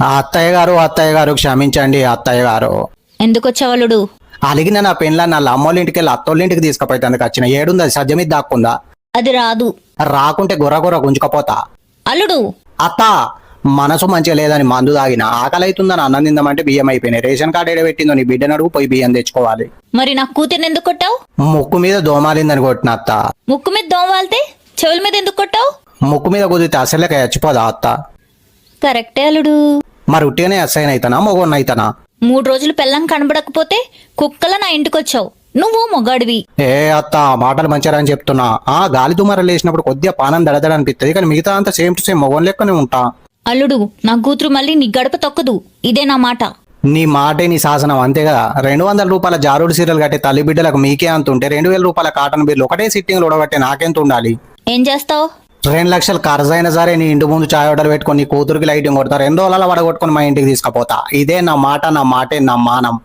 ఆ అత్తయ్య గారు క్షమించండి అత్తయ్య గారు. ఎందుకు వచ్చావలుడు? అలిగిన నా పెళ్ళ నా అమ్మోళ్ళ ఇంటికి వెళ్ళి అత్తోళ్ళ ఇంటికి తీసుకుపోతే అందుకు వచ్చిన. ఏడుంది అది సజ్జ మీద దాక్కుందా? అది రాదు. రాకుంటే గుర్ర గుంజుకపోతా. అల్లుడు అత్త మనసు మంచిగా లేదని మందు తాగిన, ఆకలి అవుతుందని అన్నం తిందామంటే బియ్యం అయిపోయినాయి. రేషన్ కార్డు ఏడ పెట్టిందో నీ బిడ్డను అడుగు, పోయి బియ్యం తెచ్చుకోవాలి. మరి నా కూతుర్ని ఎందుకు కొట్టావు? ముక్కు మీద దోమాలిందని కొట్టిన అత్త. ముక్కు మీద దోమ వాళ్తే చెవుల మీద ఎందుకు కొట్టావు? ముక్కు మీద కుదిరితే అసలేక చచ్చిపోదా అత్త? కరెక్టే అల్లుడు. మరి ఉట్టిగానే అస్సైన్ అయితనా మొగోన్ అయితనా? 3 రోజులు పెళ్ళం కనబడకపోతే కుక్కల నా ఇంటికి వచ్చావు. నువ్వు మొగాడివి. ఏ అత్త మాటలు మంచిగా అని చెప్తున్నా. గాలి దుమారాలు వేసినప్పుడు కొద్దిగా పానం దడదడ అనిపిస్తుంది, కానీ మిగతా అంతా సేమ్ టు సేమ్ మొగోన్ లెక్కనే ఉంటా. అల్లుడు నా కూతురు మళ్ళీ నీ గడప తొక్కదు. ఇదే నా మాట. నీ మాటే నీ శాసనం, అంతే కదా. 200 రూపాయల జారుడు సీరియల్ కట్టే తల్లి బిడ్డలకు మీకే అంత ఉంటే 2000 రూపాయల కాటన్ బిల్లు ఒకటే సిట్టింగ్ ఉడగట్టే నాకెంత ఉండాలి? ఏం చేస్తావు? 2 లక్షలు ఖర్చు అయినా సరే నీ ఇంటి ముందు చాయ్ ఆర్డర్ పెట్టుకొని నీ కూతురికి లైటింగ్ కొడతా, 2 రోజుల వడగొట్టుకొని మా ఇంటికి తీసుకుపోతా. ఇదే నా మాట, నా మాటే నా మానం.